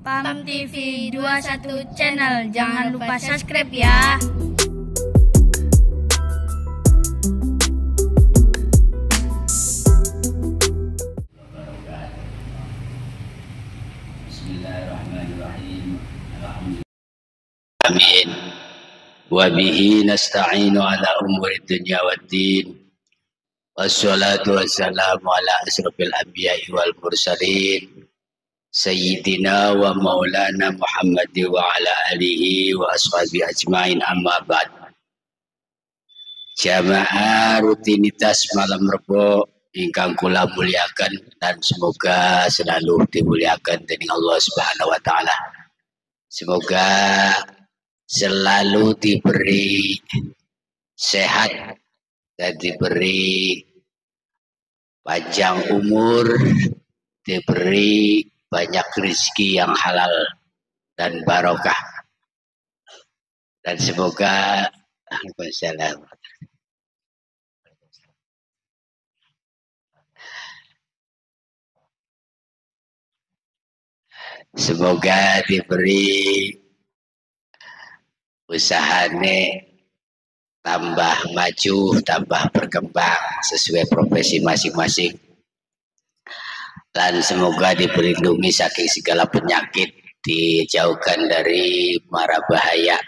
PAM TV 21 channel, jangan lupa subscribe ya. Bismillahirrahmanirrahim. Amin. Wa bihi nasta'inu ala umuri dunya waddin. Wassalatu wassalamu ala asrofil anbiya'i wal mursalin Sayyidina wa maulana Muhammad wa ala alihi wa ashabi ajmain, amma ba'd. Jamaah rutinitas malam Rebo ingkang kula muliakan dan semoga selalu dimuliakan dening Allah Subhanahu wa taala. Semoga selalu diberi sehat dan diberi panjang umur, diberi banyak rezeki yang halal dan barokah, dan semoga semoga diberi usahane tambah maju, tambah berkembang sesuai profesi masing-masing, dan semoga dilindungi saking segala penyakit, dijauhkan dari mara bahaya,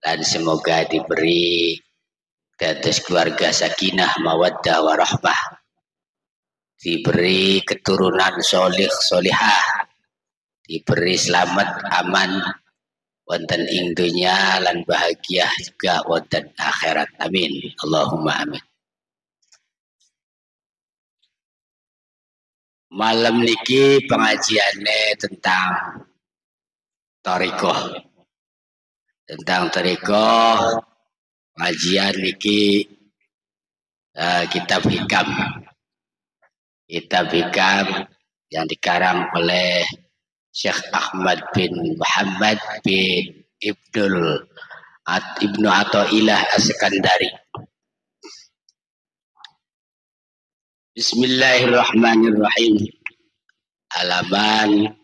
dan semoga diberi di atas keluarga sakinah mawaddah warahmah, diberi keturunan solih solihah, diberi selamat aman wonten ing dunya lan bahagia juga wonten akhirat. Amin. Allahumma amin. Malam niki pengajiannya tentang thariqah. Tentang thariqah, pengajian niki kitab hikam. Kitab hikam yang dikarang oleh Syekh Ahmad bin Muhammad bin Ibnu Athaillah As-Sakandari. Bismillahirrahmanirrahim. Halaman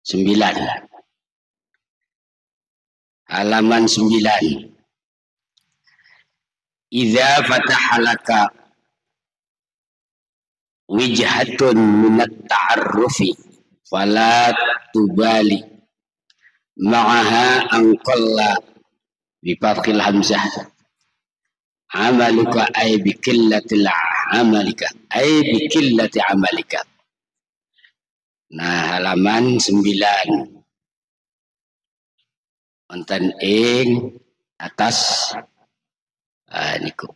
9. Halaman 9. Idza fatahalaka wijhatun minat ta'arrufi fala tubali ma'aha anqalla bi fathil hamzah amaluka ay bi qillatil amalika ay bi qillati amalika. Nah, halaman 9 wonten ing atas niku.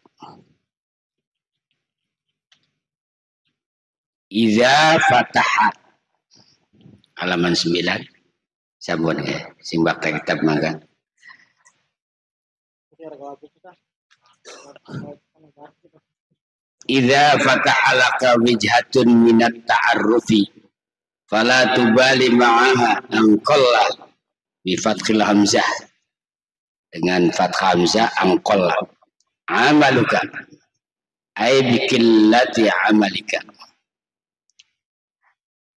Iza fataha halaman 9 sampun ya sing bakal kitab mangga. Idza fataha laka wijhatun minat ta'arrufi fala tubali ma'aha anqalla bi fathil hamzah, dengan fathah hamzah anqalla amaluka ay bi qillati amalika.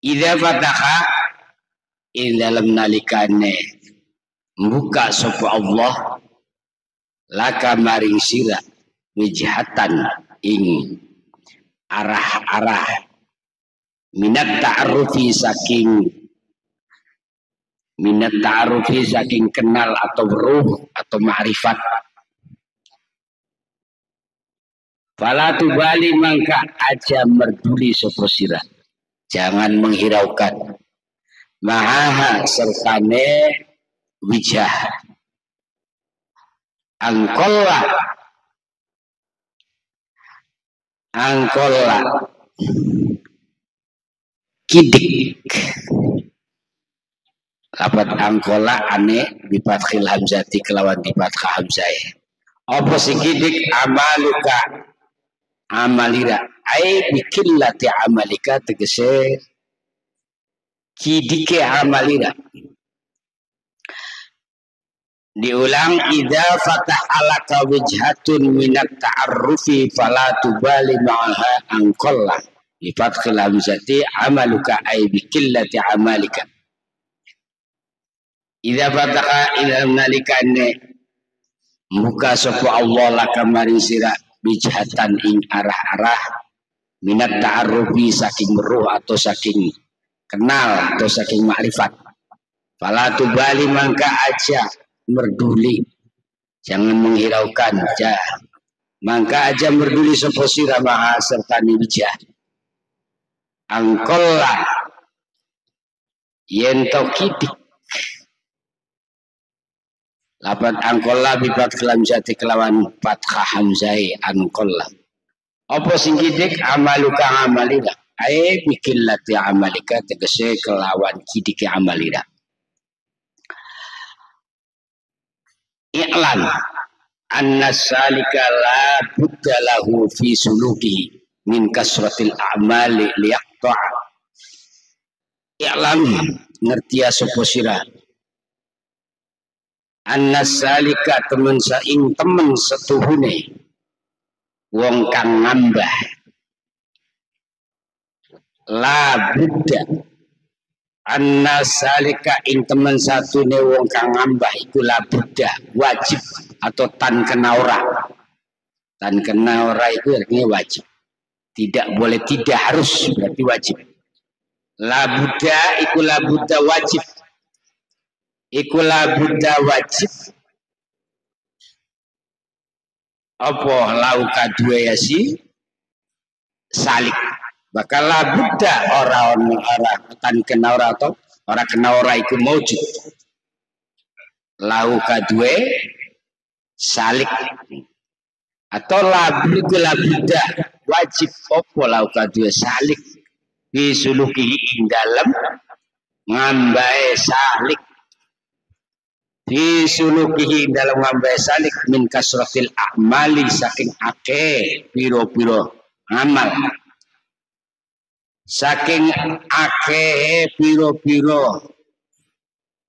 Idza fataha ing dalam nalikane membuka sapa Allah laka maring sira wijhatan ing arah-arah minat ta'arrufi saking kenal atau ruh atau ma'rifat. Fala tubali mangka aja merduli sapa sira, jangan menghiraukan maha sertane wijah angkola kidik. Lapat angkola ane bi fathil hamzati kelawan di fathah hamzah. Apa sing kidik? Amaluka amalira ai bi qillati amalika, tegese kidike amalira. Diulang, idza fatahalaka wijhatun minat ta'arrufi fala tubali ma'aha anqalla bi fathil hamzati amaluka ay bi qillati amalika. Idza fataka ila nalikane muka sapa Allah laka maring sira bijhatan ing arah-arah minat ta'arrufi saking meruh atau saking kenal atau saking makrifat. Fala tubali mangka aja merduli, jangan menghiraukan aja. Mangka aja merduli sapa sira maha serta wijah. Angkola yen to kidik. Lapat angkola bibat kelam jati kelawan fathah hamzai angkola. Apa sing kidik amaluka amalira. Ai bikillati amalika tegese kelawan kidike amalira. I'lan anna salika la budda lahu fi suluki min kasratil a'mali liyaqta'a. I'lan ngertia sapa sira anna salika temen saing temen setuhune wong kang ngambah la budda anna salika ing temen satune wong kang ngambah iku la budda wajib atau tan kena ora. Tan kena ora itu artinya wajib, tidak boleh, tidak harus, berarti wajib. La budda iku la budda wajib. Iku la budda wajib apa lau kadue ya si salik bakal la budda orang tan kena ora atau orang kena ora iku maujud lau kadue salik atau la budda wajib apa lau kadue salik bisuluki ing dalam ngambae salik fi sulukihi dalam ngambil salik min kasratil a'mali saking akeh piro-piro amal, saking akeh piro-piro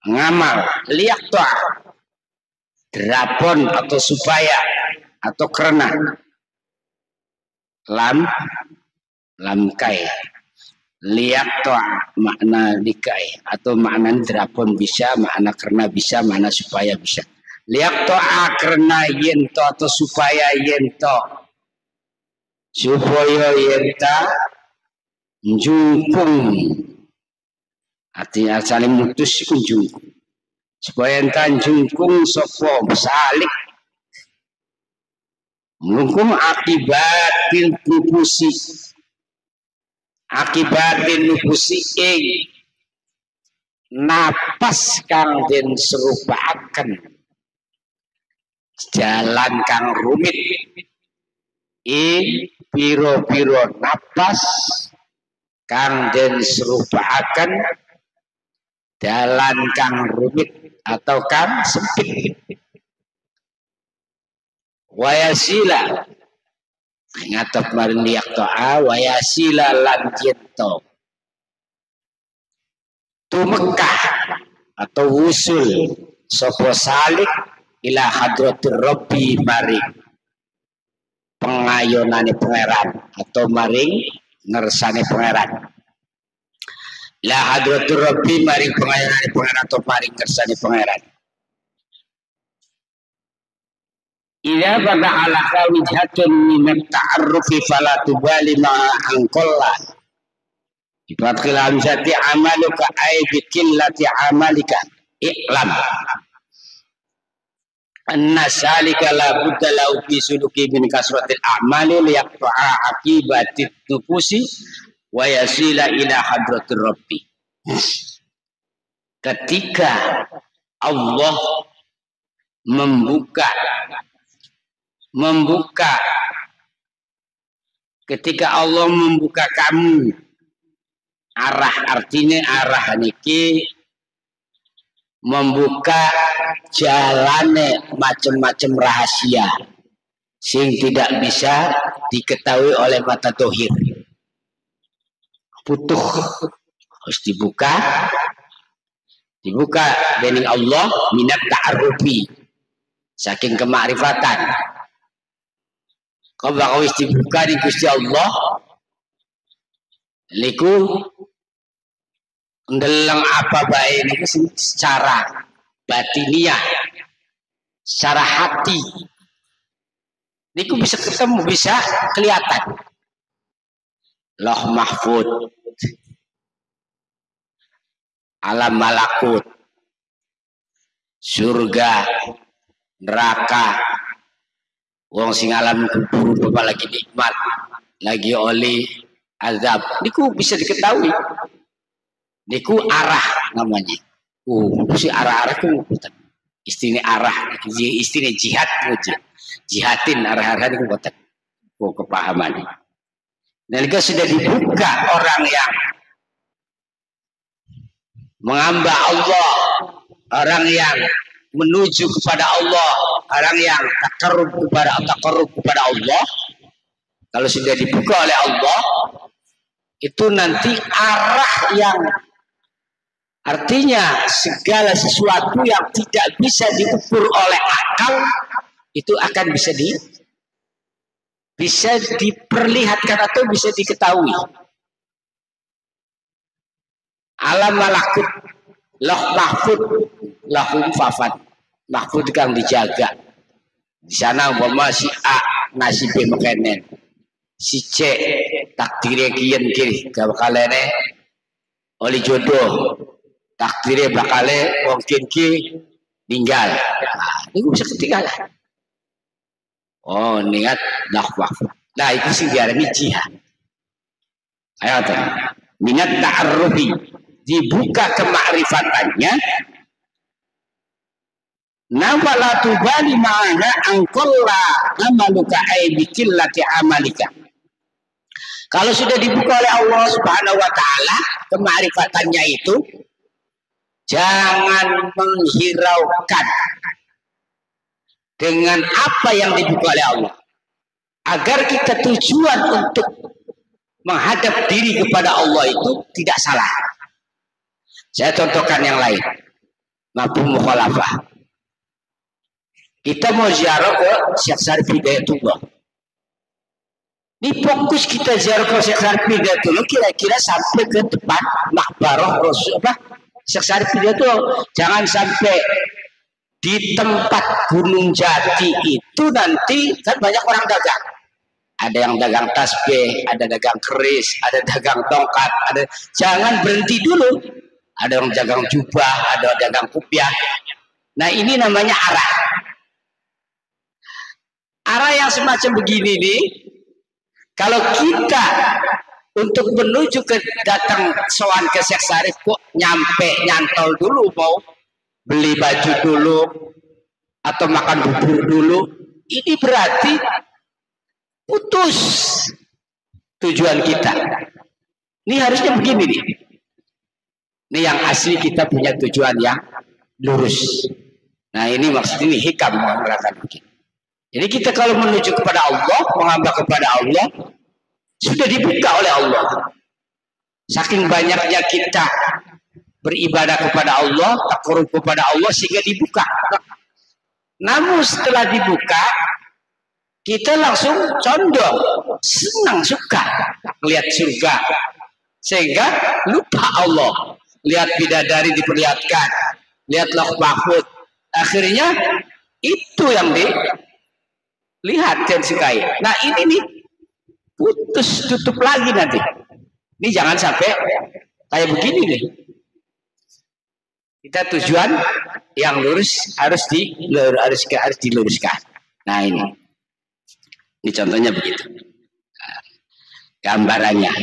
ngamal liak toa drapon atau supaya atau karena lam kai liak toa makna dikai atau makna drapon bisa, makna karena bisa, makna supaya bisa. Liak toa karena yento atau supaya yento, supaya yenta jungkung artinya saling mutus jungkung supaya yenta jungkung sopo salik jungkung akibatil kupusi akibatin nubusi ing napas kang den serupaaken jalan kang rumit ing piro-piro napas kang den serupaaken jalan kang rumit atau kang sempit wayasila ngatop maring liak to'a wayasila lan yento tumekah atau wusul sopo salik ila hadratir rabbi maring pengayonane pangeran atau maring ngersane pangeran ila hadratir rabbi maring pengayonane pangeran atau maring ngersane pangeran. Ila pada alaka wijhatun minat ta'arrufi fala tubali ma'a angkolla ibatkil hamzati amaluka ay bikillati amalika i'lam anna salika la budda lau fi suluki min kasratil a'mali liyaqta'a akibatit nufusi wa yasila ila hadratir rabbi. Ketika Allah membuka ketika Allah membuka kamu arah, artinya arah niki membuka jalannya macam-macam rahasia sing tidak bisa diketahui oleh mata dohir, butuh harus dibuka dening Allah minat ta'arrufi saking kemakrifatan. Kau bakal dibuka di Gusti Allah liku ndelang apa bae niku secara batiniah, secara hati. Niku bisa ketemu, bisa kelihatan. Lauh mahfud, alam malakut, surga, neraka, wong sing alam kubur bapak lagi nikmat, lagi oli azab. Niku bisa diketahui. Niku arah namanya. Si arah-arah ku istilah arah, istilah jihad, jihadin arah-arah niku boten. Kepahaman. Nalika sudah dibuka orang yang mengamba Allah, orang yang menuju kepada Allah, orang yang takarrub kepada Allah, kalau sudah dibuka oleh Allah, itu nanti arah yang artinya segala sesuatu yang tidak bisa diukur oleh akal itu akan bisa diperlihatkan atau bisa diketahui. Alam malakut, lauh mahfud, lahum fafat, mahfud kang dijaga. Di sana umpama si A nasibe mekenen, si C takdire kiyen ki bakalene oli jodoh, takdire bakale mungkin ki ninggal. Nah, ini bisa ketinggalan. Oh, niat dakwah. Nah, itu sih diarani jihad. Ayo minat ta'arrufi, dibuka kemakrifatannya. Nawala tubali ma'ana angkolla amaluka aibikillati amalika. Kalau sudah dibuka oleh Allah Subhanahu wa ta'ala kemakrifatannya itu, jangan menghiraukan dengan apa yang dibuka oleh Allah, agar kita tujuan untuk menghadap diri kepada Allah itu tidak salah. Saya contohkan yang lain, mafhum mukhalafah. Kita mau ziarah ke Syekh Syarif Hidayatullah. Ini fokus kita ziarah ke Syekh Syarif Hidayatullah kira-kira sampai ke depan makbarah Rasul Syekh Syarif Hidayatullah. Jangan sampai di tempat Gunung Jati itu nanti kan banyak orang dagang. Ada yang dagang tasbih, ada dagang keris, ada dagang tongkat, ada. Jangan berhenti dulu. Ada yang dagang jubah, ada dagang kupiah. Nah, ini namanya arah. Arah yang semacam begini nih, kalau kita untuk menuju ke datang sowan ke Syekh Syarif kok nyantol dulu mau beli baju dulu atau makan bubur dulu, ini berarti putus tujuan kita. Ini harusnya begini nih. Ini yang asli kita punya tujuan yang lurus. Nah, ini maksud ini hikam mengatakan begini. Jadi kita kalau menuju kepada Allah, menghamba kepada Allah, sudah dibuka oleh Allah. Saking banyaknya kita beribadah kepada Allah, takarrub kepada Allah sehingga dibuka. Namun setelah dibuka, kita langsung condong, senang, suka melihat surga, sehingga lupa Allah. Lihat bidadari diperlihatkan, lihat lauh mahfud. Akhirnya itu yang dilihat dan sukai. Nah, ini nih putus tutup lagi nanti. Ini jangan sampai kayak begini nih. Kita tujuan yang lurus harus diluruskan. Nah, ini contohnya begitu. Nah, gambarannya.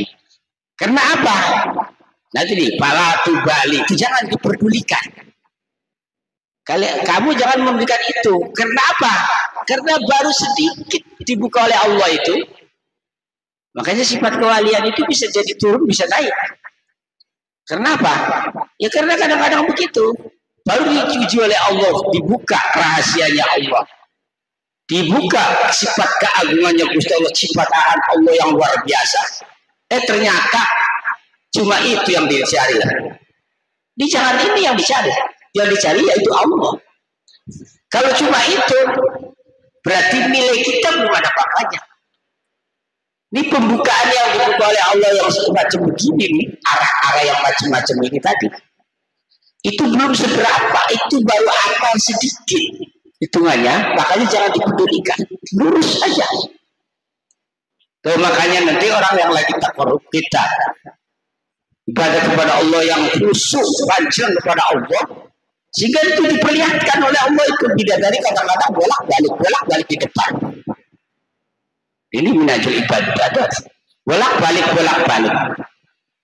Karena apa? Nanti nih, pala tubali itu jangan diperdulikan. Kamu jangan memberikan itu. Karena apa? Karena baru sedikit dibuka oleh Allah itu. Makanya sifat kewalian itu bisa jadi turun, bisa naik. Kenapa? Ya karena kadang-kadang begitu. Baru diuji oleh Allah, dibuka rahasianya Allah. Dibuka sifat keagungannya Gusti Allah, sifat Allah yang luar biasa. Ternyata cuma itu yang dicari. Jangan ini yang dicari. Yang dicari yaitu Allah. Kalau cuma itu, berarti nilai kita belum ada apa-apanya. Ini pembukaan yang dibuka oleh Allah yang semacam begini nih, arah-arah yang macam-macam ini tadi. Itu belum seberapa, itu baru amal sedikit hitungannya, makanya jangan dipedulikan, lurus aja. Tuh, makanya nanti orang yang lagi takarrub kita ibadah kepada Allah yang khusyuk panjang kepada Allah, sehingga itu diperlihatkan oleh Allah. Itu bidadari kadang-kadang bolak-balik di depan. Ini minajul ibadah, bolak-balik.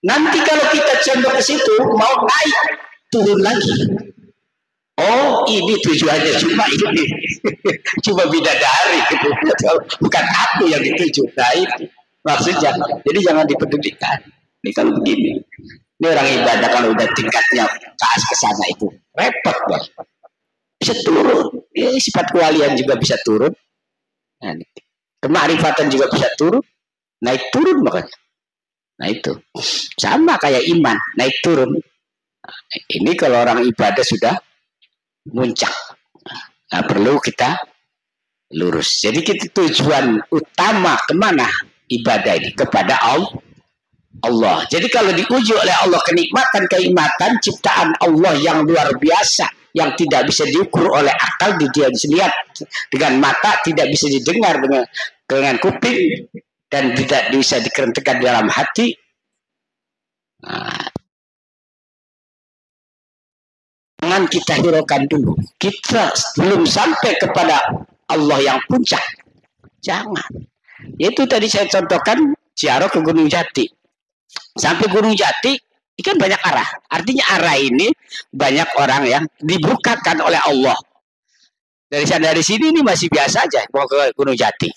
Nanti kalau kita condong ke situ, mau naik turun lagi. Oh, ini tujuannya cuma ini, cuma bidadari gitu. Bukan aku yang dituju. Nah, itu maksudnya. Jadi jangan dipedulikan. Ini kalau begini, ini orang ibadah kalau udah tingkatnya ke sana itu repot banget. Bisa turun. Sifat kewalian juga bisa turun. Nah, kemarifatan juga bisa turun. Naik turun makanya. Nah itu sama kayak iman, naik turun. Nah, ini kalau orang ibadah sudah muncak, nah, perlu kita lurus. Jadi kita tujuan utama kemana ibadah ini? Kepada Allah. Jadi kalau diuji oleh Allah kenikmatan ciptaan Allah yang luar biasa, yang tidak bisa diukur oleh akal, dia lihat dengan mata, tidak bisa didengar dengan kuping, dan tidak bisa dikerentekan dalam hati. Nah, jangan kita hiraukan dulu. Kita belum sampai kepada Allah yang puncak. Jangan. Itu tadi saya contohkan ziarah ke Gunung Jati. Sampai Gunung Jati, ini kan banyak arah. Artinya arah ini banyak orang yang dibukakan oleh Allah. Dari sini ini masih biasa aja mau ke Gunung Jati.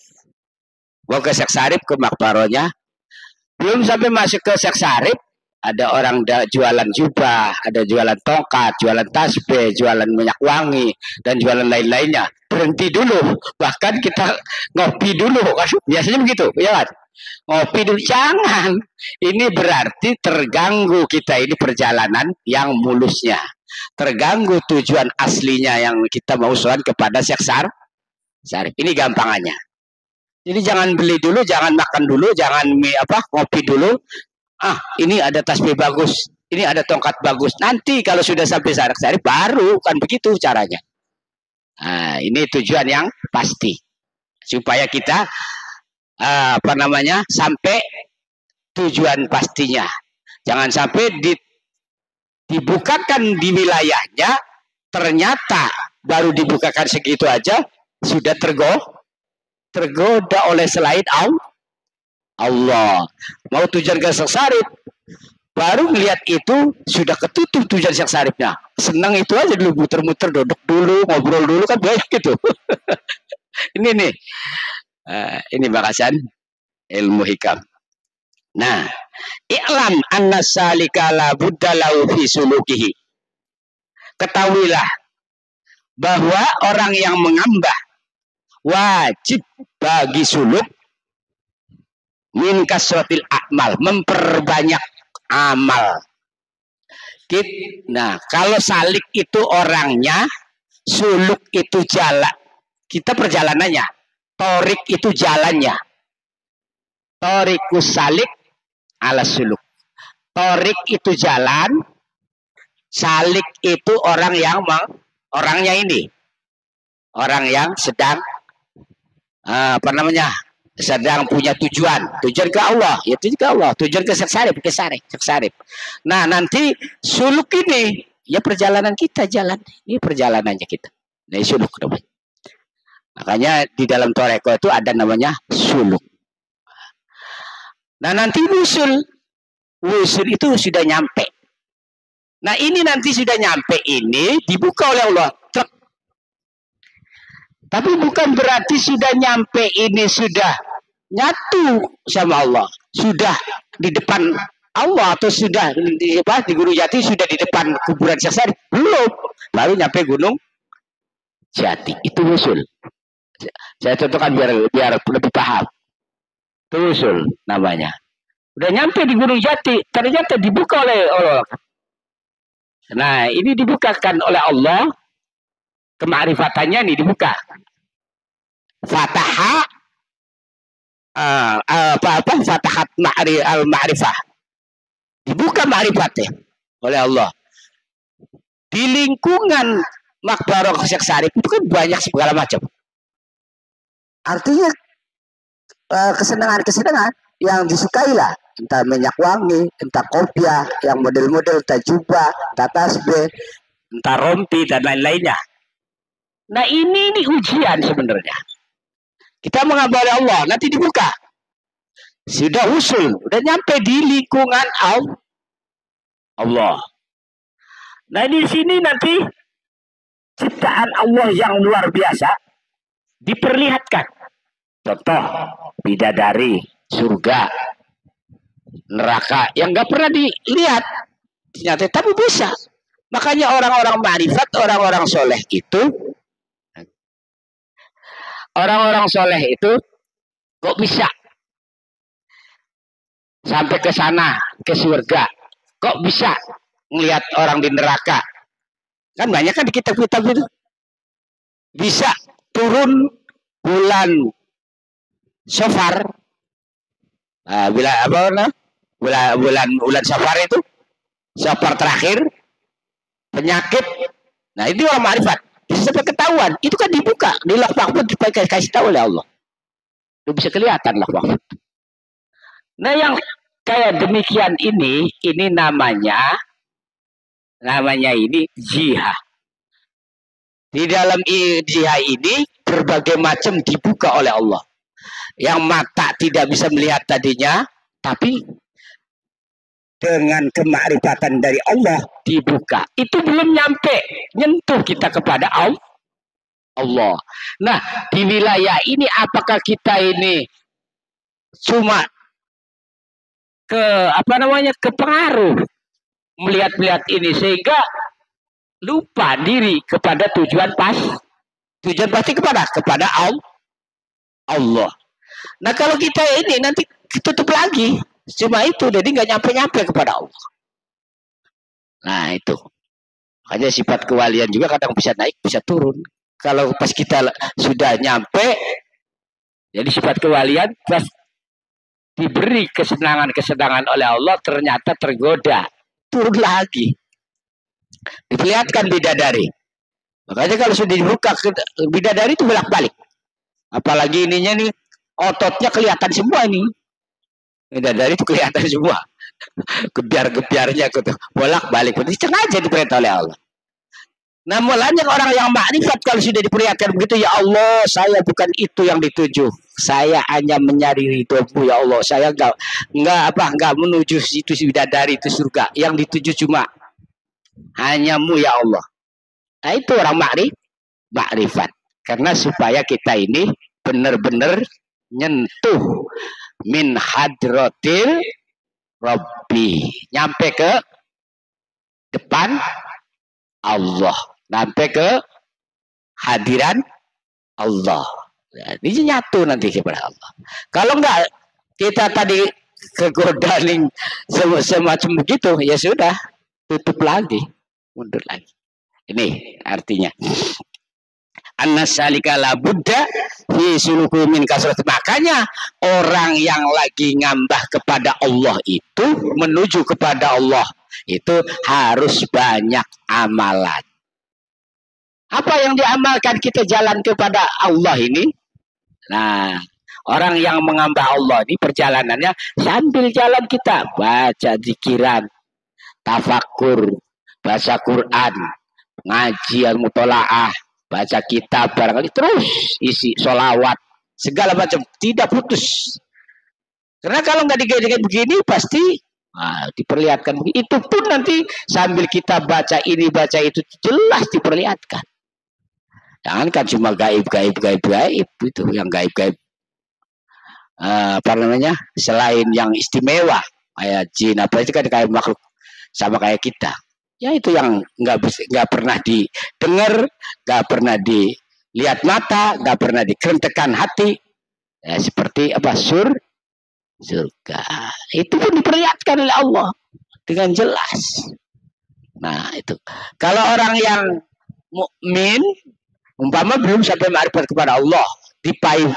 Mau ke Syekh Sarip, ke makbaronya. Belum sampai masuk ke Syekh Sarip, ada orang jualan jubah, ada jualan tongkat, jualan tasbih, jualan minyak wangi, dan jualan lain-lainnya. Berhenti dulu, bahkan kita ngopi dulu. Biasanya begitu, ya kan? Ngopi dulu, jangan. Ini berarti terganggu kita ini perjalanan yang mulusnya. Terganggu tujuan aslinya yang kita mau soal kepada Syekh Sarip. Ini gampangannya. Jadi jangan beli dulu, jangan makan dulu, jangan ngopi dulu. Ini ada tasbih bagus, ini ada tongkat bagus. Nanti kalau sudah sampai Syekh Sarip baru kan begitu caranya. Nah, ini tujuan yang pasti supaya kita sampai tujuan pastinya. Jangan sampai dibukakan di wilayahnya, ternyata baru dibukakan segitu aja sudah tergoda oleh selain Allah. Mau tujuan ke Syekh Sarip, baru melihat itu sudah ketutup tujuan Syekh Saripnya. Senang itu aja dulu, muter-muter, duduk dulu, ngobrol dulu, kan banyak gitu. Ini nih, ini bakasan ilmu hikam. Nah, i'lam anna salika la budda lahu fi sulukihi. Ketahuilah bahwa orang yang mengambah wajib bagi suluk min kasratil a'mal, memperbanyak amal. Nah, kalau salik itu orangnya, suluk itu jalan. Kita perjalanannya. Torik itu jalannya. Torikus salik ala suluk. Torik itu jalan, salik itu orangnya ini. Orang yang sedang sedang punya tujuan ke Allah, ya tujuan ke Allah, tujuan ke Syekh Sarip. Nah, nanti suluk ini ya perjalanan kita, jalan ini perjalanannya kita. Nah, suluk namanya. Makanya di dalam toreko itu ada namanya suluk. Nah, nanti wusul itu sudah nyampe. Nah, ini nanti sudah nyampe, ini dibuka oleh Allah. Tapi bukan berarti sudah nyampe ini sudah nyatu sama Allah, sudah di depan Allah, atau sudah di Gunung Jati, sudah di depan kuburan Syekh Sarip, belum, baru nyampe Gunung Jati. Itu usul. Saya contohkan biar lebih paham. Itu usul namanya. Udah nyampe di Gunung Jati, ternyata dibuka oleh Allah. Nah, ini dibukakan oleh Allah. Kemarifatannya nih dibuka. Fatahat al-ma'rifah. Dibuka ma'rifatnya oleh Allah. Di lingkungan Makbarah Syekh Syarif itu kan banyak segala macam. Artinya kesenangan-kesenangan yang disukai lah, entah minyak wangi, entah kopiah, yang model-model, entah jubah, entah tasbih, entah rompi dan lain-lainnya. Nah ini ujian sebenarnya. Kita mengabari Allah, nanti dibuka. Sudah usul, udah nyampe di lingkungan Allah. Nah di sini nanti ciptaan Allah yang luar biasa diperlihatkan. Contoh, bidadari, surga, neraka yang nggak pernah dilihat, ternyata tapi bisa. Makanya orang-orang ma'rifat, orang-orang soleh itu kok bisa sampai ke sana, ke surga, kok bisa melihat orang di neraka. Kan banyak kan di kitab-kitab itu. Bisa turun bulan Safar, bulan Safar itu, Safar terakhir, penyakit. Nah itu orang ma'rifat. Bisa sampai ketahuan. Itu kan dibuka di Lauh Mahfuz, dikasih tahu oleh Allah. Itu bisa kelihatan Lauh Mahfuz. Nah yang kayak demikian ini namanya ini jihad. Di dalam jihad ini berbagai macam dibuka oleh Allah. Yang mata tidak bisa melihat tadinya, tapi dengan kemakrifatan dari Allah dibuka. Itu belum nyampe nyentuh kita kepada Allah. Nah, di wilayah ini apakah kita ini cuma kepengaruh melihat ini sehingga lupa diri kepada tujuan pasti kepada Allah. Nah kalau kita ini nanti tutup lagi, cuma itu, jadi nggak nyampe kepada Allah. Nah itu, makanya sifat kewalian juga kadang bisa naik, bisa turun. Kalau pas kita sudah nyampe, jadi sifat kewalian pas diberi kesenangan oleh Allah ternyata tergoda, turun lagi. Diperlihatkan bidadari. Makanya kalau sudah dibuka bidadari itu bolak-balik. Apalagi ininya nih, ototnya kelihatan semua ini. Bidadari itu kelihatan semua. Gebiar-gebiarnya gitu. Bolak-balik. Sengaja diperintah oleh Allah. Nah, mulanya orang yang makrifat kalau sudah diperlihatkan begitu, ya Allah, saya bukan itu yang dituju. Saya hanya mencari ridho-Mu, ya Allah. Saya enggak menuju situ bidadari itu surga. Yang dituju cuma hanya-Mu, ya Allah. Nah, itu orang makrifat. Karena supaya kita ini benar-benar nyentuh min hadratil Rabbi, nyampe ke depan Allah, sampai ke hadiran Allah. Ya, ini nyatu nanti kepada Allah. Kalau enggak kita tadi kegodaan semacam begitu, ya sudah, tutup lagi, mundur lagi. Ini artinya annasalika la buddha fi suluku min kasrat. Makanya orang yang lagi ngambah kepada Allah itu, menuju kepada Allah itu harus banyak amalan. Apa yang diamalkan kita jalan kepada Allah ini? Nah, orang yang mengambah Allah ini perjalanannya sambil jalan kita baca zikiran, tafakur, baca Quran, ngaji al-mutolaah, baca kitab barangkali, terus isi sholawat, segala macam, tidak putus. Karena kalau nggak digait-gait begini pasti diperlihatkan. Itu pun nanti sambil kita baca ini baca itu jelas diperlihatkan. Jangan kan cuma gaib itu yang gaib selain yang istimewa kayak jin apa itu kan kayak makhluk sama kayak kita. Ya itu yang nggak pernah didengar, nggak pernah dilihat mata, nggak pernah dikerentekan hati. Ya, seperti apa surga. Itu pun diperlihatkan oleh Allah dengan jelas. Nah itu. Kalau orang yang mukmin, umpama belum sampai ma'rifat kepada Allah, dipayung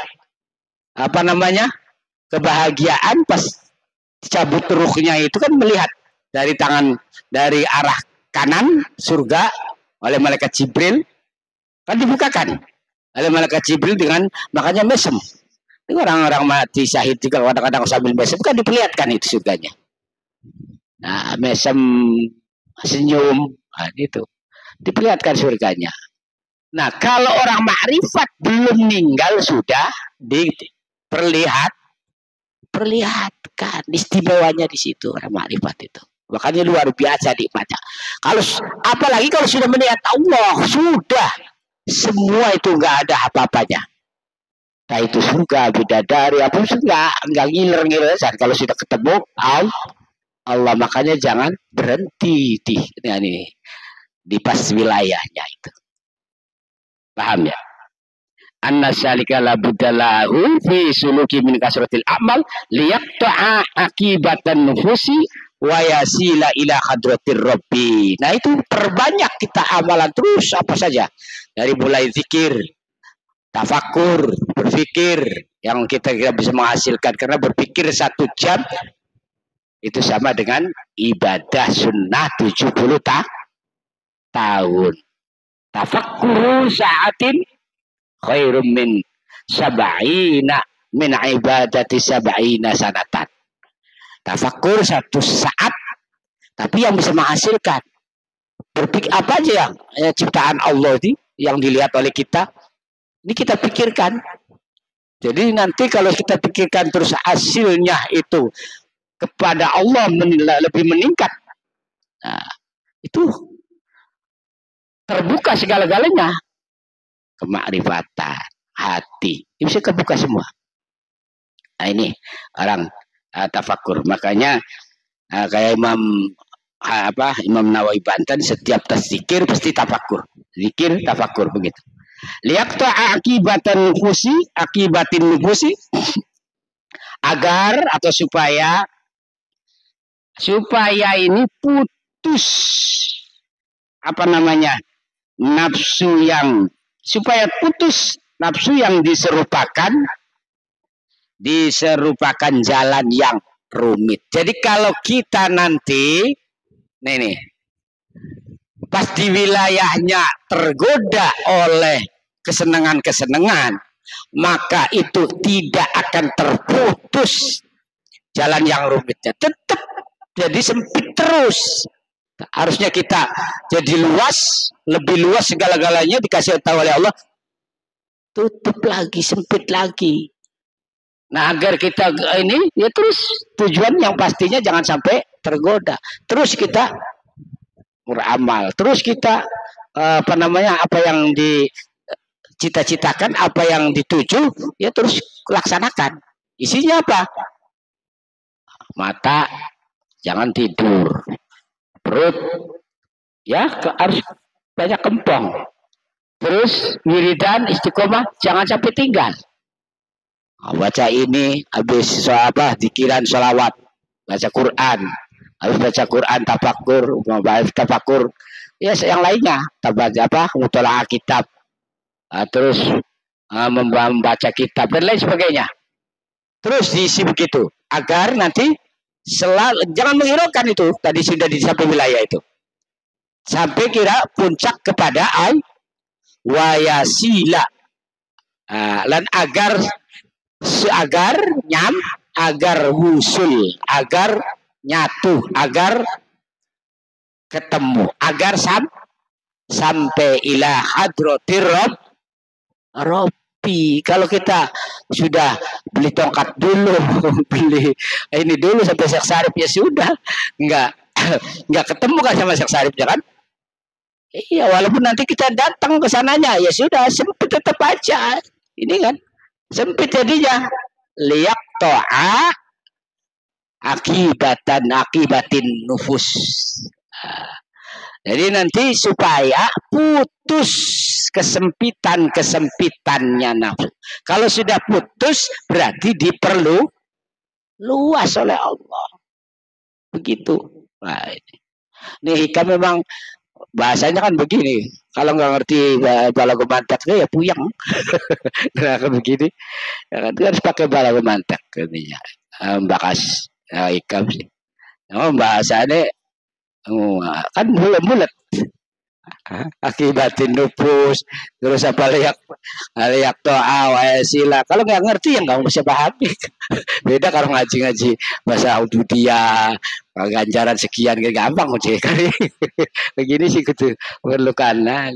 kebahagiaan pas cabut ruhnya itu kan melihat dari arah kanan surga oleh malaikat Jibril, kan dibukakan oleh malaikat Jibril dengan makanya mesem. Orang-orang mati syahid juga kadang-kadang sambil mesem kan diperlihatkan itu surganya. Nah, mesem senyum, nah, itu diperlihatkan surganya. Nah, kalau orang makrifat belum meninggal sudah perlihatkan istimewanya di situ orang makrifat itu. Makanya luar biasa nikmatnya. Kalau apalagi kalau sudah melihat Allah, sudah semua itu nggak ada apa-apanya. Nah itu surga, bidadari, apa sih nggak ngiler-ngiler. Kalau sudah ketemu Allah, makanya jangan berhenti di pas wilayahnya itu. Paham ya? Anna salika la budalahu fi suluki min kasratil amal liyaqta'a akibatan nufusi wa yasila ila hadratir rabbi. Nah itu perbanyak kita amalan terus apa saja. Dari mulai zikir, tafakur, berpikir yang kita bisa menghasilkan karena berpikir 1 jam itu sama dengan ibadah sunnah 70 tahun. Tafakkur sa'atin khairum min sab'ina min ibadati sab'ina sanatan. Tafakur 1 saat tapi yang bisa menghasilkan. Berpikir apa aja yang ciptaan Allah ini yang dilihat oleh kita ini kita pikirkan. Jadi nanti kalau kita pikirkan terus hasilnya itu kepada Allah lebih meningkat. Nah, itu terbuka segala-galanya. Kemakrifatan, hati, ini bisa kebuka semua. Nah ini orang tafakur. Makanya kayak Imam Nawawi Banten setiap zikir pasti tafakur. Zikir tafakur begitu. Liyaqta'a akibatin nufusi agar atau supaya ini putus nafsu yang diserupakan jalan yang rumit. Jadi kalau kita nanti pas di wilayahnya tergoda oleh kesenangan-kesenangan, maka itu tidak akan terputus jalan yang rumitnya. Tetap jadi sempit terus. Harusnya kita jadi luas, lebih luas segala-galanya dikasih tahu oleh Allah. Tutup lagi, sempit lagi. Nah agar kita ini ya terus tujuan yang pastinya jangan sampai tergoda. Terus kita beramal, terus kita apa yang dicita-citakan, apa yang dituju ya terus laksanakan. Isinya apa? Mata jangan tidur, perut ya harus banyak kempong, terus wiridan istiqomah jangan sampai tinggal. Baca ini habis zikiran sholawat, baca Quran, habis baca Quran tafakur ya yang lainnya mutolaah kitab, terus membaca kitab dan lain sebagainya, terus diisi begitu agar nanti selalu jangan menghiraukan itu tadi sudah sampai wilayah itu sampai kira puncak kepada wayasila dan agar wusul, agar nyatu, agar ketemu, agar sampai ila hadratir Rabbi. Kalau kita sudah beli tongkat dulu, beli ini dulu sampai Syekh Sarif ya sudah, nggak ketemu kan sama Syekh Sarif kan? Iya, walaupun nanti kita datang ke sananya ya sudah sempit tetap aja. Ini kan sempit jadinya. Liyaqta'a akibatin nufus. Jadi nanti supaya putus kesempitannya nafsu. Kalau sudah putus berarti diperlu luas oleh Allah. Begitu. Nah, ini hikam memang bahasanya kan begini. Kalau nggak ngerti balago mantak ya puyeng. Nah, begini. Ya, kan harus pakai balago mantak katanya. Bakas hikam sih. Bahasanya kan bulat-bulat. Akibatin nupus terus apa liak doa wa sila. Kalau nggak ngerti ya nggak bisa pahami. Beda kalau ngaji-ngaji bahasa Ubudia ganjaran sekian gampang aja kali. Begini sih gitu perlu kanan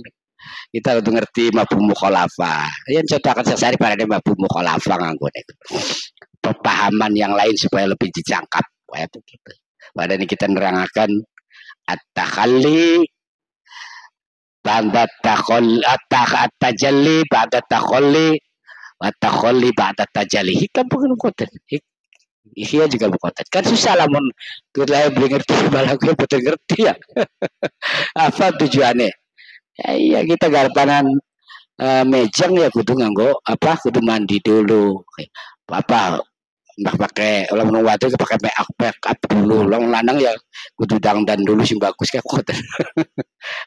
kita udah ngerti mafhum mukhalafah. Yang contoh akan sesari pada mafhum mukhalafah nganggo pemahaman yang lain supaya lebih dijangkap kayak begitu. Pada ini kita nerangkan at-takhalli ba'da tajalli ba'da takhalli wa takhalli ba'da tajalli. Hikam bukan koten. Ihya juga bukan. Kan susah lah mun kita beli ngerti malah gue betul ngerti ya. Apa tujuannya? Ya iya kita garpanan mejeng ya kudu nganggo apa kudu mandi dulu. Apa mbak pakai orang menunggu itu pakai make up dulu, orang lanang ya kudu dandan dulu sih bagus kayak kotor.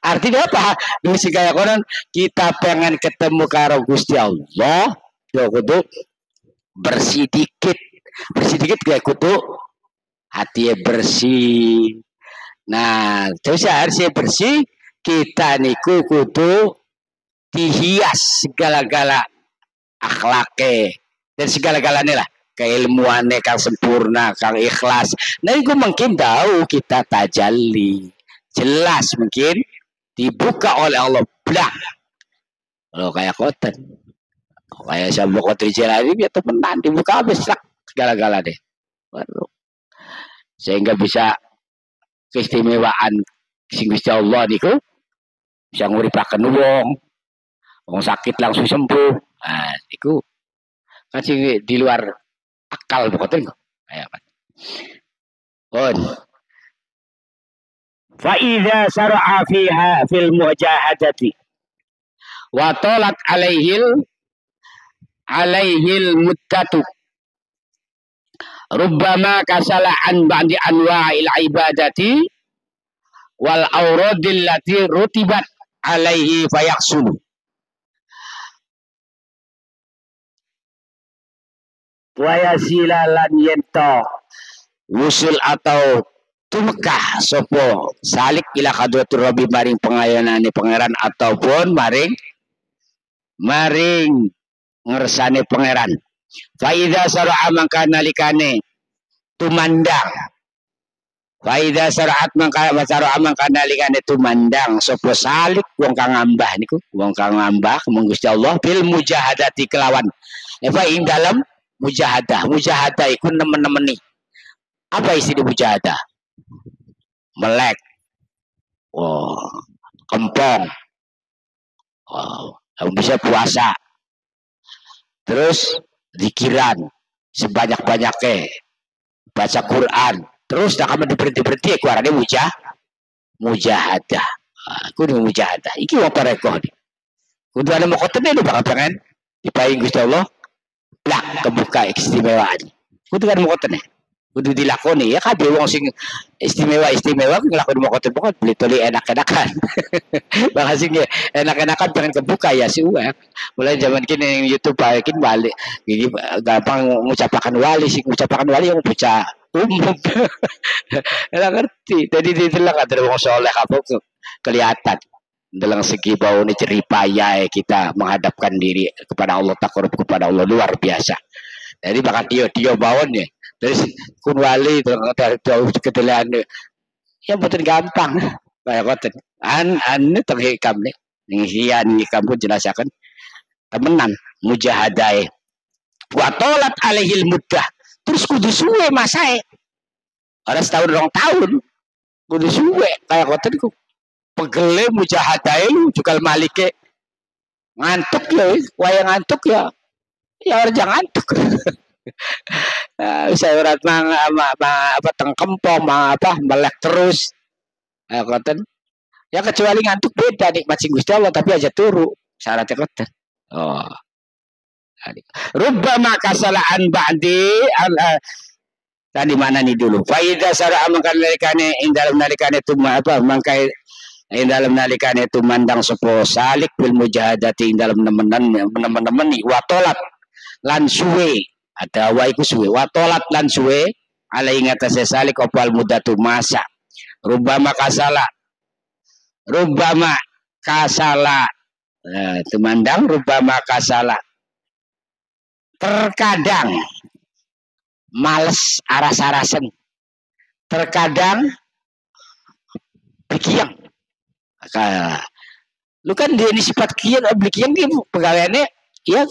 Artinya apa? Dulu sih kayak konon kita pengen ketemu karo Gusti Allah, ya kudu bersih dikit kayak kudu hati bersih. Nah, terus harusnya bersih kita niku kudu dihias segala-gala akhlake dan segala-galanya lah. Keilmuannya kang sempurna, kang ikhlas. Nah itu mungkin tahu kita tajalli. Jelas mungkin dibuka oleh Allah. Blah. Kalau kayak koten. Kayak sabuk koten jelani ya temenan dibuka habis segala-gala deh. Sehingga bisa keistimewaan sing Gusti Allah niku bisa nguripaken wong sakit langsung sembuh. Nah, niku kan sing di luar akal bukan kayak apa? Kon. Fa idza sar'a fiha fil mujahadati wa talat alaihil muddatu rubbama kasala an ba'di anwa'il ibadati wal awradil lati rutibat alaihi fayaksulu. Waya silalan yento wusul atau tumekah sopo salik ila kadratur rabbi maring pengayonane pangeran ataupun maring ngersane pangeran. Fa idza sar'a mangka nalikane tumandang. Fa idza sar'at mangka nalikane tumandang sopo salik wong kang ngambah niku wong kang ngambah mung Gusti Allah bil mujahadati kelawan eva ing dalam mujahadah itu nemen-nemeni. Apa isi di mujahadah? Melek, kempong, bisa puasa, terus zikiran sebanyak-banyaknya, baca Quran, terus tak akan berhenti kuarane mujahadah. Aku di mujahadah. Iki apa rekod? Kudu ada mau kotene lu bakal pengen dipaing Gusti Allah. Lah kebuka istimewaan. Kudu kan mokoten kudu dilakoni ya kabeh wong sing istimewa nglakoni mokoten pokok beli toli enak-enakan. Bang sing enak-enakan pengen kebuka ya sih mulai zaman kini YouTube balikin balik gini gampang mengucapkan wali yang baca umum. Enak ngerti. Tadi ditelang ada wong soleh apa kelihatan dalam segi bau ini ceripaya kita menghadapkan diri kepada Allah, takarub kepada Allah luar biasa. Jadi bakal dia bawon ya dari kun wali dari jauh kedelan ya betul gampang kayak koten an terhikam nih hian kamu jelaskan temenan mujahadah wa tolat alaihil muddah terus kudu suwe masae orang setahun 2 tahun kudu suwe kayak koten ku pegele mujahadah juga malike ngantuk ya wayang ngantuk ya orang jangan ngantuk. Saya urat apa tengkempong apa melek terus koten ya kecuali ngantuk beda nih macing Gusti Allah tapi aja turu syaratnya koten. Rubbama kasalaan ba'di tadi mana nih dulu fa idza sara mangkan nalikane ing dalem nalikane tuma apa mangkai ing dalem nalikane tumandang sapa salik bil mujahadati ing dalem nemen-nemen wa tolat lan suwe ada wa iku suwe wa tolat lan suwe ala ing atase salik opal mudatu masa Rubbama kasala. Rubbama kasala. Nah, temandang rubbama kasala. Terkadang males aras-arasen. Terkadang bikiang. Lu kan dia ini sifat kian bikiang dia pegawaiannya ya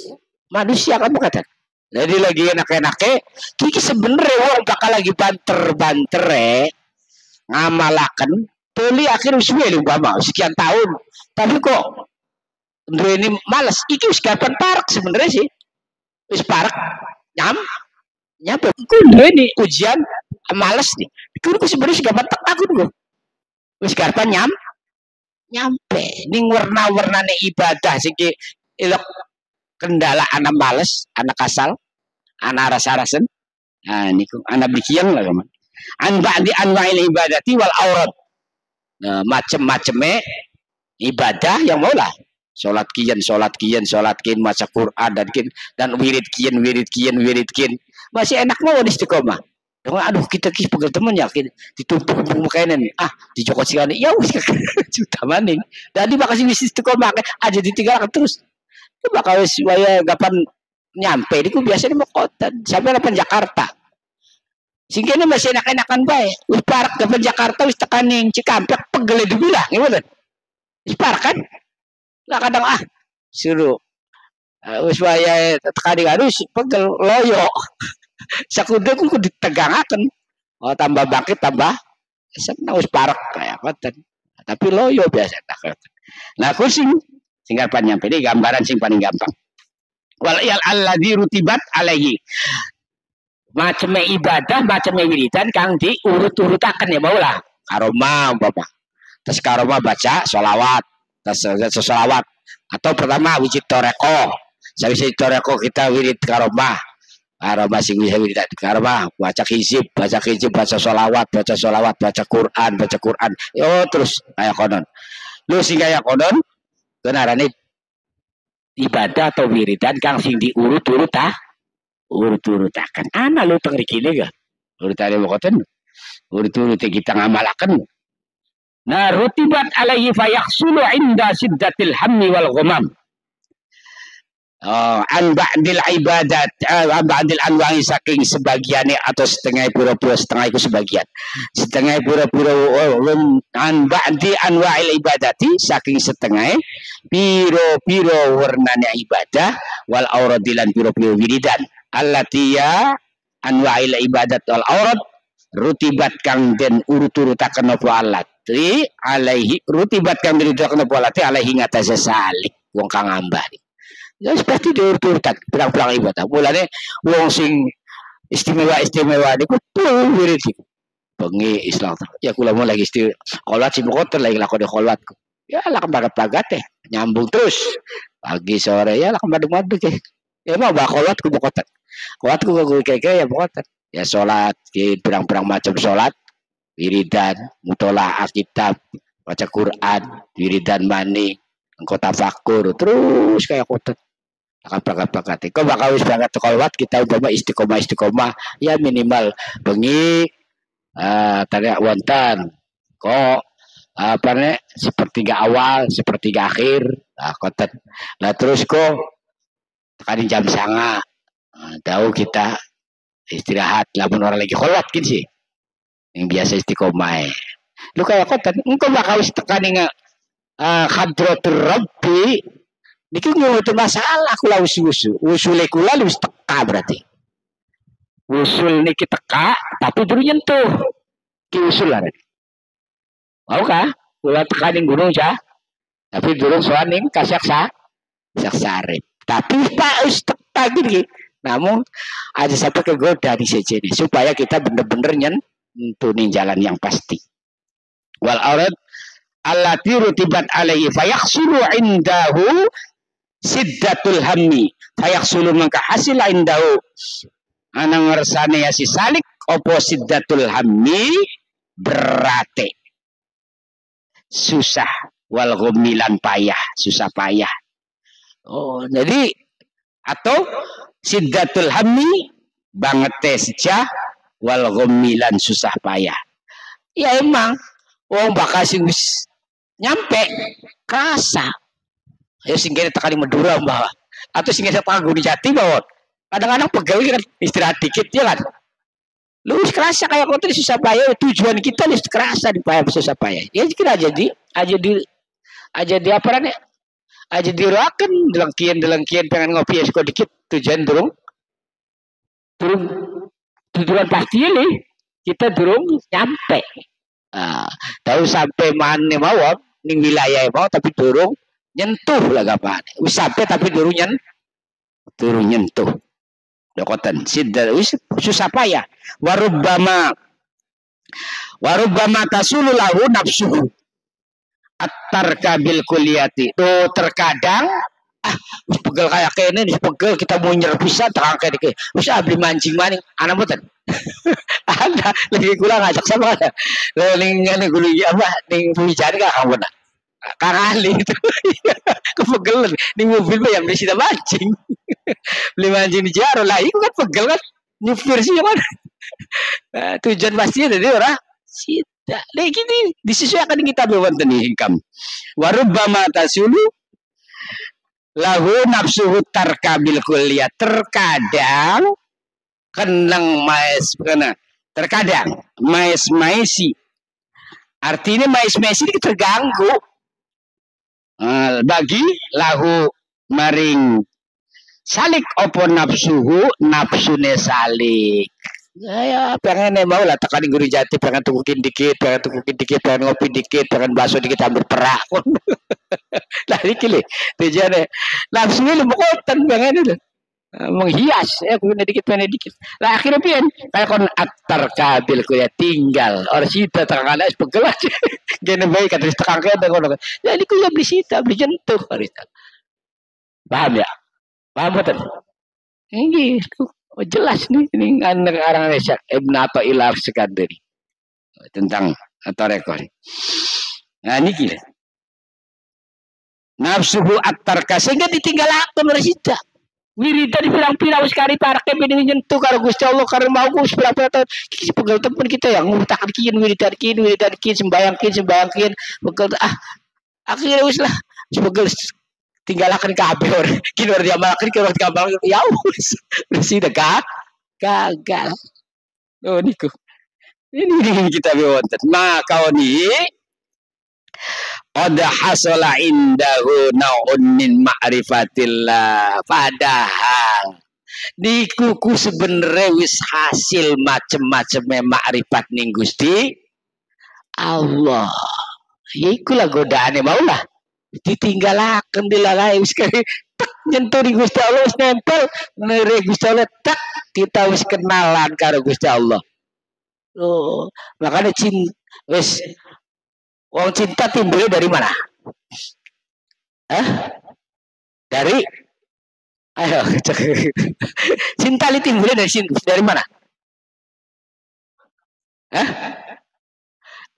manusia kan berkata. Jadi lagi enak-enaknya kiki sebenernya wong bakal lagi banter-banter ngamalaken tuli akhir suwe lu umpama sekian tahun. Tapi kok Ndre ini males iki wis gapan parek sebenarnya sih. Wis parek nyampe ku Ndre ini ujian males nih. Ku sebenarnya wis gapan tek aku dulu. Wis gapan nyampe ning warna-warnane ibadah sing ilok kendala anak males, anak kasal, anak rasa-rasen. Nah niku anak bikiang lah kaman. An ba'di anwa'il ibadati wal aurat. Nah, macem-maceme ibadah yang maulah. Salat kian, maca Quran dan wirid kian. Masih enak mau istiqomah. Aduh kita pegel temen ya ditumpuk makanan di Joko Sikani ya wis juta maning jadi makasih wis istiqomah aja ditinggalkan terus itu bakal wis waya gapan nyampe niku biasanya mau kota sampai lapan Jakarta singkene masih enak-enakan bae wis parek gapan Jakarta wis tekaning Cikampek pegel dibilang gimana wis parek kan lah kadang suruh wis waya tekaning harus pegel loyo sakuda ku ditegangaken tambah bangkit tambah wis parek kayak ngoten tapi loyo biasa nah kursing singkat nyampe ini gambaran sing paling gampang wal alladzi rutibat alaihi macam ibadah macam wiridan kang diurut-urutaken ya maulah karoma umpama terus karoma baca sholawat terus sholawat atau pertama wujud toreko sawise toreko kita wirid karoma masih bisa tidak karma baca hizib baca sholawat baca Quran yo terus kayak konon lu sing kayak konon kenarane ibadah atau wiridan kang sing urut-urutakan ana lu tengrikine ga urutane mokoten urut-urut kita ngamalaken nah rutibat alaihi fayakhsulu inda siddatil hammi wal ghamam an ba'dil ibadat ba'dil anwa'i saking sebagiannya atau setengah pura-pura setengah itu setengah pura-pura an ba'di anwa'il ibadati saking setengah piro-piro warnanya ibadah wal auradilan piro-piro wiridan allatiya anwa'il ibadat wal aurad rutibat kang den urut-urutaken apa alati alaihi rutibat kang den urut-urutaken apa alati alaihi ngatasé salik wong kang ngambah ya pasti diurut-urutan pirang-pirang ibadah mulane wong sing istimewa niku tuh wirid bengi Islam ya kula mau lagi kholat sing kotor lagi lakone kholatku ya lak bagat-bagat nyambung terus pagi sore ya lak madeg-madeg ya mau bah kholatku kotor kholatku kayak ya kotor ya salat pirang-pirang macam salat wiridan mutolaah kitab baca Quran wiridan mani engkau tafakur terus kayak kotor akan kok bakal wis banget kolwat kita umpama istiqomah ya minimal bengi tadi wonten kok apa nih sepertiga awal sepertiga akhir koten lah terus kok tekanin jam sanga tahu kita istirahat lamun orang lagi kolwat gitu sih yang biasa istiqomah lu kayak koten engkau bakal wis tekanin hadratur rabbi niki ngono masalah kula usule kula wis teka berarti usul niki teka tapi durung nyentuh ki usul arek mau kah kula teka ning gunung cah tapi durung sowan ning saksare tapi pak wis teka gini namun aja sampai kegoda di sejene supaya kita bener-bener nyentuh jalan yang pasti wal arad allati rutibat alaihi fayakhsulu indahu siddatul hammi fayakhsulu mangka hasil indahu ana ngersane ya si salik opo siddatul hammi berate susah wal ghumilan payah susah payah jadi atau siddatul hammi banget sejah wal ghumilan susah payah ya emang bakal sing wis nyampe kerasa. Ya sing kene tekan Madura mbah. Atau sing kene tekan Gunung Jati bawon. Kadang-kadang pegawai kan istirahat dikit ya kan. Lu kerasa kayak kota di susah payah, tujuan kita nih kerasa di payah susah payah. Ya kira aja di apa namanya? Aja diroakan delengkian pengen ngopi ya dikit tujuan tujuan pasti ini kita nyampe. Tahu sampai mana mau ning wilayah mau tapi durung nyentuh lah gapan. Wis sampai tapi durung nyentuh. Dokotan sidar wis susah payah. Warubbama tasulu lahu nafsuhu at-tarka bil kulliyati. Tuh terkadang wis pegel kayak kene wis pegel kita mau nyerep bisa terang kayak dike. Wis abdi mancing maning ana mboten. Ada lagi kula ngajak sama ada. Ning ngene gulu apa ning pembicaraan ka kamu nak. Kang Ali itu kepegelan ning mobil mah yang bisa mancing. Beli mancing di Jaro lah, itu kan pegel kan nyupir sih kan. Tujuan pasti ada orang sida. Nah gini disesuaikan kita wonten hingkam. Warubbama tasulu lahu nafsuhu tarkabil kulliyah. Terkadang kenang terkadang maesi. Artinya maesi ini terganggu. Bagi lahu maring salik opo nafsune salik. Ya pengen mau lah tekan Guru Jati pengen tukukin dikit pengen ngopi dikit pengen bakso dikit hampir perak. Lah iki le tujuane nafsune lemokotan pengen itu menghias ya pengen dikit lah akhirnya pian kayak kon aktar kabil kuya tinggal orang sita terkadang pegel aja gene bae kata tekan ke ngono jadi kuya beli sita beli jentuh harita paham ya paham betul ini jelas nih ini anak orang Resak Ibn Athaillah Sekandari tentang tarekah. Nah ini gila nafsuhu at-tarka sehingga ditinggalakan oleh sita wiridan pirang-pirang sekali para kepeding nyentuh karo Gusti Allah karena mau Gusti berapa tahun pegel temen kita yang ngutakan wiridan kin sembayang kin pegel akhirnya wis lah pegel tinggalakan kabeh orang kin diamalkan ke orang kabel ya wis sudah gagal. Oh niku ini kita wonten maka ini qad hasala indahu naun min ma'rifatillah padahal niku ku sebenarnya wis hasil macem-maceme makrifat ning Gusti Allah. Iku lah godaane maulah ditinggalaken dilalai wis kaya tek nyentuh ning Gusti Allah wis nempel nere Gusti Allah tek kita wis kenalan karo Gusti Allah. Oh, makanya wis wong cinta timbulnya dari mana? Dari ayo cinta li timbulnya dari mana?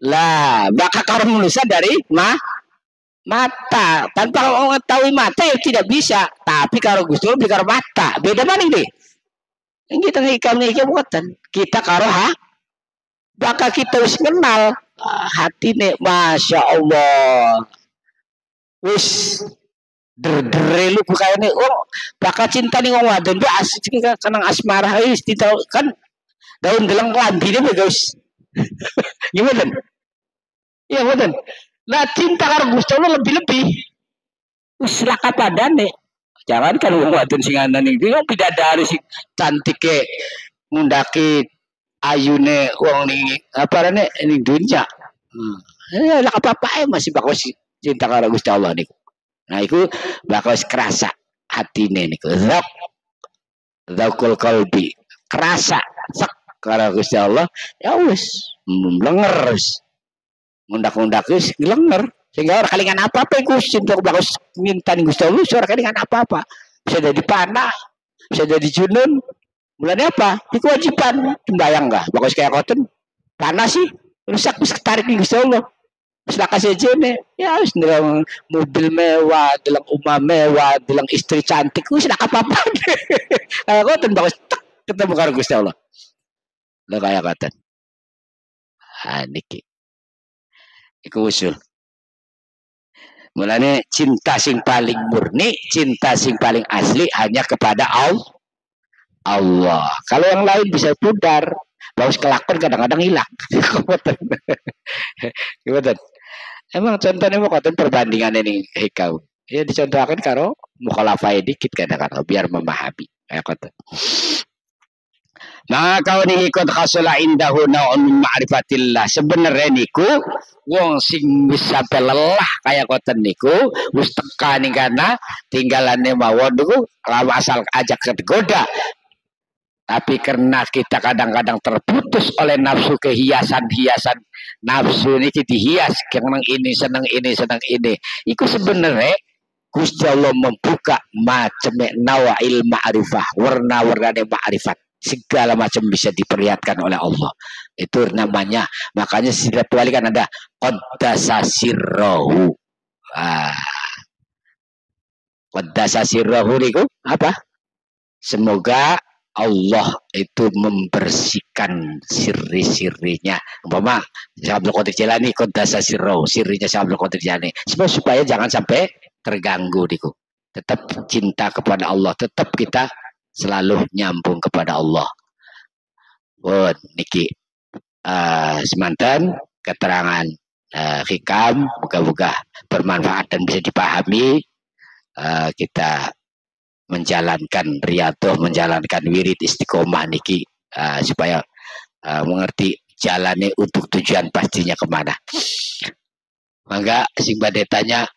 Lah, bakal karo manusia dari mata. Tanpa mengetahui mata ya tidak bisa. Tapi kalau Gusti Allah karo mata, beda maning deh. Kita ngikam buatan. Kita karo bakal kita wis kenal hati nek masya Allah wis der-dere lu kayane bakal cinta ning wong wadon be asik kanang asmara wis ditau kan daun gelang lambine be guys. Gimana? Iya betul. Lah cinta karo Gusti Allah lebih-lebih. Wis lah kapadane. Jangan kan wong wadon sing ana ning iki bidadari sing cantike ngundake ayune wong ning apa rene ning dunya. Ya lah apa-apa masih bakal cinta karo Gusti Allah niku. Nah iku bakal kerasa hatine niku. Zaukul qalbi. Kerasa sak karo Gusti Allah ya wis mlenger wis. Ngundak-undak wis nglenger sehingga ora kalingan apa-apa iku cinta bakal minta ning Gusti Allah ora kalingan apa-apa. Bisa jadi panah, bisa jadi junun. Mulanya apa? Itu kewajiban. Bayang nggak? Bagus kayak koten. Panas sih. Rusak bisa ketarik nih Gusti Allah. Sudah kasih jene. Ya harus dalam mobil mewah, dalam rumah mewah, dalam istri cantik. Sudah apa-apa. Kayak koten bagus. Ketemu karo Gusti Allah. Lo kayak koten. Niki. Iku usul. Mulane cinta sing paling murni, cinta sing paling asli hanya kepada Allah. Kalau yang lain bisa pudar, bagus kelakon kadang-kadang hilang. Gimana? Emang contohnya mau konten perbandingan ini hikau. Ya dicontohkan karo mukhalafah dikit kadang-kadang biar memahami. Kayak konten. Maka kau nih ikut khasula indahu naun min ma'rifatillah. Sebenarnya niku wong sing wis sampe lelah kaya koten niku wis tekan karena tinggalannya mawon niku lama asal ajak tergoda. Tapi karena kita kadang-kadang terputus oleh nafsu kehiasan-hiasan nafsu ini dihias senang ini. Iku sebenarnya Gusti Allah membuka macam nawail ma'rifah, warna-warna ma'rifat. Segala macam bisa diperlihatkan oleh Allah. Itu namanya, makanya setiap wali kan ada qaddasa sirrahu. Qaddasa sirrahu itu apa? Semoga Allah itu membersihkan sirri-sirrinya. Umpama Syekh Abdul Qadir Jailani qaddasa sirrahu, sirrinya Syekh Abdul Qadir Jailani. Supaya jangan sampai terganggu niku. Tetap cinta kepada Allah, tetap kita selalu nyambung kepada Allah. Niki semantan keterangan hikam moga-moga bermanfaat dan bisa dipahami. Kita menjalankan riyadhah, menjalankan wirid istiqomah niki supaya mengerti jalannya untuk tujuan pastinya kemana. Mangga sing badhe tanya